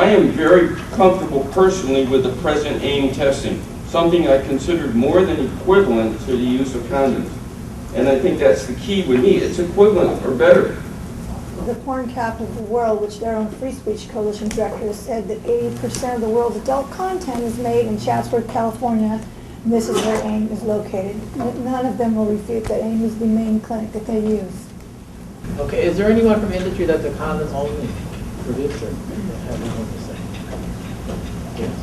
am very comfortable personally with the present AIM testing, something I considered more than equivalent to the use of condoms. And I think that's the key with me. It's equivalent or better. The porn capital of the world, which their own free speech coalition director said that 80% of the world's adult content is made in Chatsworth, California, and this is where AIM is located. None of them will refute that AIM is the main clinic that they use. Okay, is there anyone from industry that's a condom only producer? Have anyone to say? Yes.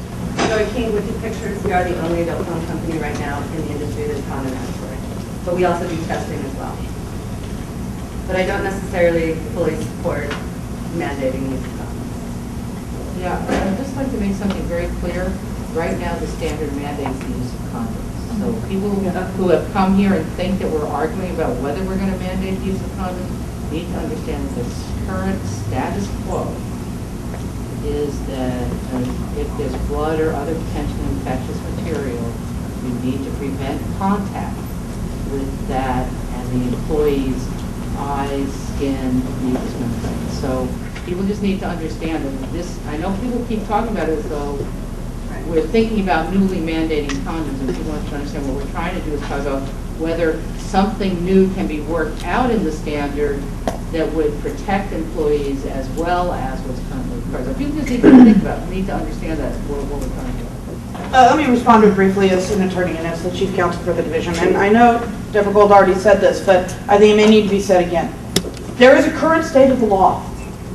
Joy King with the pictures. We are the only adult film company right now in the industry that's condom mandatory. But we also do testing as well. But I don't necessarily fully support mandating use of condoms. Yeah, I'd just like to make something very clear. Right now, the standard mandates the use of condoms. So people who have come here and think that we're arguing about whether we're going to mandate the use of condoms need to understand that the current status quo is that if there's blood or other potentially infectious material, you need to prevent contact with that and the employee's eyes, skin, mucous membrane. So people just need to understand that this, I know people keep talking about it as though we're thinking about newly mandating condoms, and people want to understand what we're trying to do is talk about whether something new can be worked out in the standard that would protect employees as well as what's currently required. So people just need to think about it, need to understand that what we're trying to do. Let me respond to it briefly as an attorney and as the chief counsel for the division. And I know Deborah Gold already said this, but I think it may need to be said again. There is a current state of the law.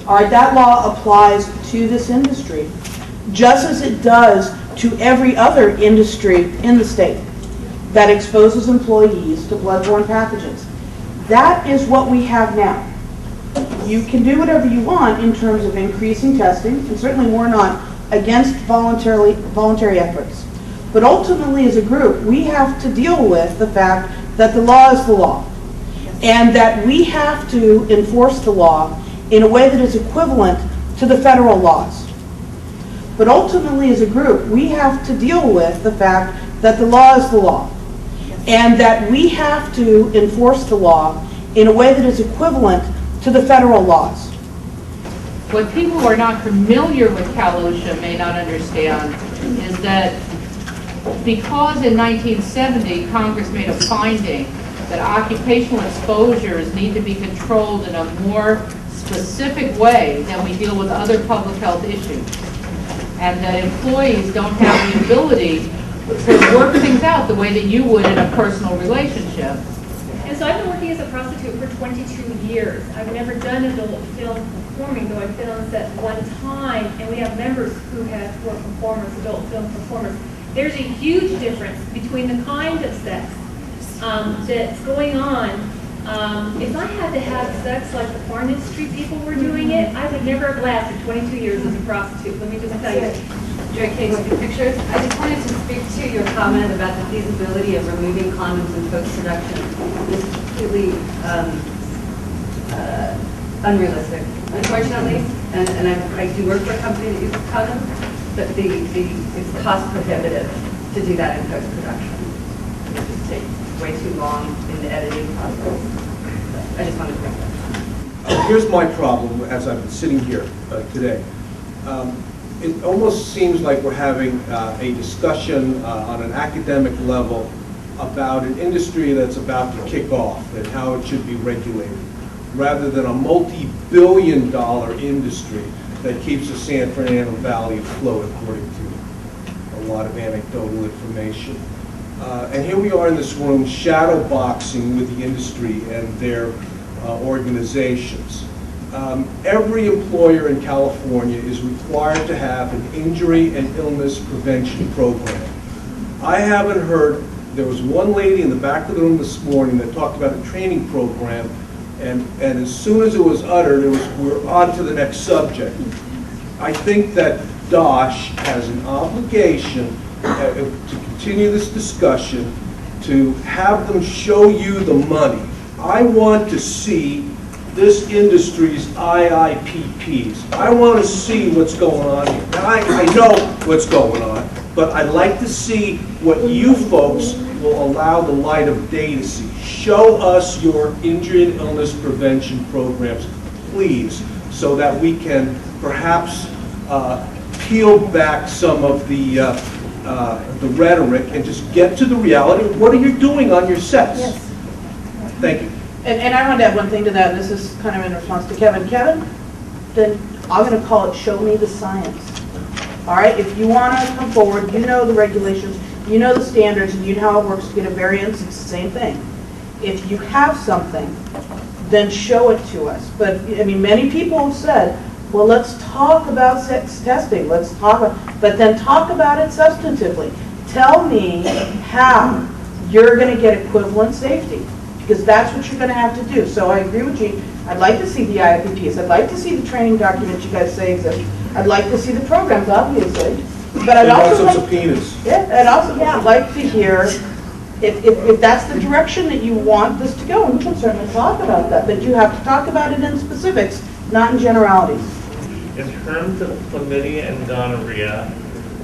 All right, that law applies to this industry just as it does to every other industry in the state that exposes employees to bloodborne pathogens. That is what we have now. You can do whatever you want in terms of increasing testing, and certainly we're not against voluntary efforts. But ultimately, as a group, we have to deal with the fact that the law is the law, and that we have to enforce the law in a way that is equivalent to the federal laws. But ultimately, as a group, we have to deal with the fact that the law is the law, and that we have to enforce the law in a way that is equivalent to the federal laws. What people who are not familiar with Cal-OSHA may not understand is that because in 1970 Congress made a finding that occupational exposures need to be controlled in a more specific way than we deal with other public health issues, and that employees don't have the ability to work things out the way that you would in a personal relationship. And so I've been working as a prostitute for 22 years. I've never done adult film performing, though I've been on set one time, and we have members who were performers, adult film performers. There's a huge difference between the kind of sex that's going on. If I had to have sex like the porn industry people were doing it, I would never have lasted 22 years as a prostitute. Let me just tell you. Joy King with the pictures. I just wanted to speak to your comment about the feasibility of removing condoms in post-production. It's completely unrealistic, unfortunately. And I do work for a company that uses condoms, but it's cost prohibitive to do that in post-production. It just takes way too long in the editing process. I just wanted to bring that up. Here's my problem as I'm sitting here today. It almost seems like we're having a discussion on an academic level about an industry that's about to kick off and how it should be regulated, rather than a multi-billion-dollar industry that keeps the San Fernando Valley afloat, according to a lot of anecdotal information. And here we are in this room shadow boxing with the industry and their organizations. Every employer in California is required to have an injury and illness prevention program. I haven't heard, there was one lady in the back of the room this morning that talked about a training program, and as soon as it was uttered, we're on to the next subject. I think that DOSH has an obligation to continue this discussion, to have them show you the money. I want to see this industry's IIPPs. I want to see what's going on here. Now, I know what's going on, but I'd like to see what you folks will allow the light of day to see. Show us your injury and illness prevention programs, please, so that we can perhaps peel back some of the rhetoric and just get to the reality of what are you doing on your sets? Yes. Thank you. And I want to add one thing to that, and this is kind of in response to Kevin. Kevin, then I'm going to call it show me the science. All right, if you want to come forward, you know the regulations, you know the standards, and you know how it works to get a variance, it's the same thing. If you have something, then show it to us. But, I mean, many people have said, well, let's talk about sex testing, let's talk about, but then talk about it substantively. Tell me how you're going to get equivalent safety, because that's what you're going to have to do. So I agree with you. I'd like to see the IFPPs. I'd like to see the training documents you guys say exist. I'd like to see the programs, obviously. But I'd also some like, subpoenas. yeah, I'd also like to hear if that's the direction that you want this to go, and we can certainly talk about that. But you have to talk about it in specifics, not in generalities. In terms of chlamydia and gonorrhea,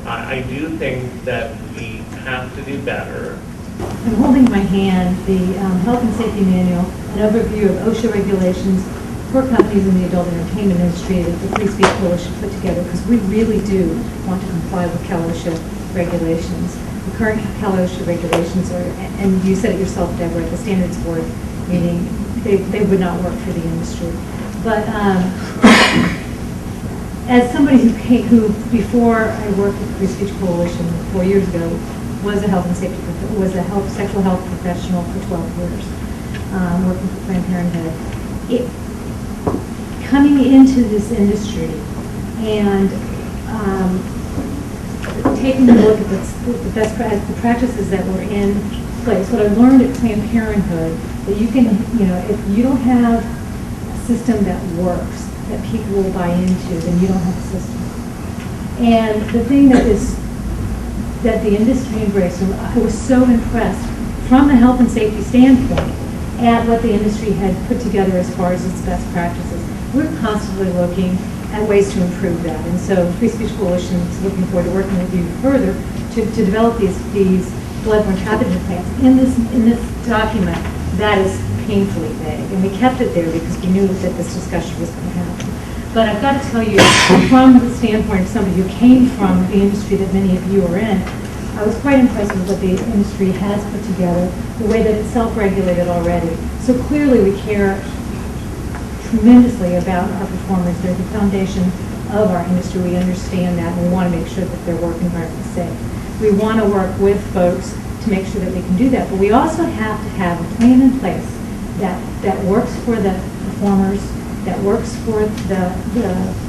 I do think that we have to do better. I'm holding in my hand the Health and Safety Manual, an overview of OSHA regulations for companies in the adult entertainment industry that the Free Speech Coalition put together, because we really do want to comply with Cal-OSHA regulations. The current Cal-OSHA regulations are, and you said it yourself, Deborah, at the standards board meeting, they would not work for the industry. But as somebody who before I worked with the Free Speech Coalition 4 years ago, was a sexual health professional for 12 years, working for Planned Parenthood. Coming into this industry and taking a look at the best practices that were in place, what I learned at Planned Parenthood, that you can, if you don't have a system that works, that people will buy into, then you don't have a system. And the thing that the industry embraced, and I was so impressed from a health and safety standpoint at what the industry had put together as far as its best practices. We're constantly looking at ways to improve that. And so Free Speech Coalition is looking forward to working with you further to develop these bloodborne pathogen plans. In this document, that is painfully vague. And we kept it there because we knew that this discussion was going to happen. But I've got to tell you, from the standpoint of somebody who came from the industry that many of you are in, I was quite impressed with what the industry has put together, the way that it's self-regulated already. So clearly we care tremendously about our performers. They're the foundation of our industry. We understand that, and we want to make sure that their work environment is safe. We want to work with folks to make sure that we can do that, but we also have to have a plan in place that works for the performers, that works for the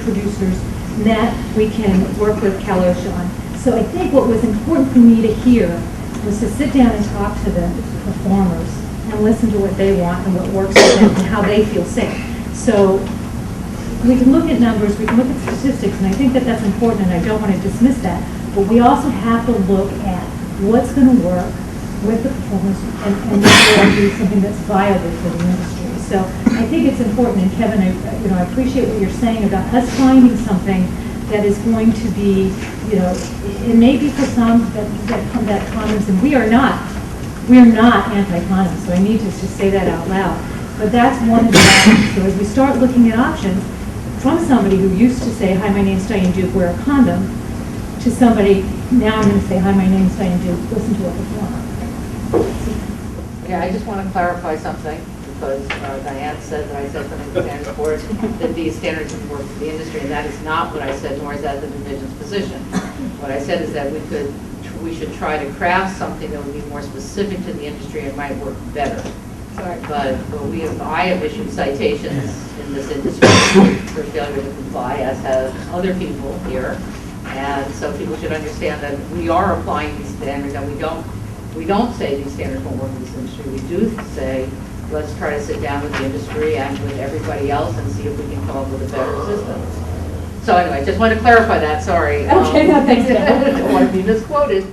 producers, and that we can work with Cal-OSHA on. So I think what was important for me to hear was to sit down and talk to the performers and listen to what they want and what works for them and how they feel safe. So we can look at numbers, we can look at statistics, and I think that that's important, and I don't want to dismiss that, but we also have to look at what's going to work with the performers and be something that's viable for the industry. So I think it's important, and Kevin, I appreciate what you're saying about us finding something that is going to be, it may be for some that condoms, and we are not anti-condoms, so I need to just say that out loud. But that's one of the options. So as we start looking at options, from somebody who used to say, hi, my name's Diane Duke, wear a condom, to somebody, now I'm going to say, hi, my name's Diane Duke, listen to a performer. Yeah, I just want to clarify something, because Diane said that I said something to the standards board, that these standards would work for the industry, and that is not what I said, nor is that the division's position. What I said is that we should try to craft something that would be more specific to the industry and might work better. But I have issued citations in this industry for failure to comply, as have other people here. And so people should understand that we are applying these standards, and we don't say these standards won't work in this industry. We do say, let's try to sit down with the industry and with everybody else and see if we can come up with a better system. So anyway, just want to clarify that, sorry. Okay, no, thanks, I don't want to be misquoted.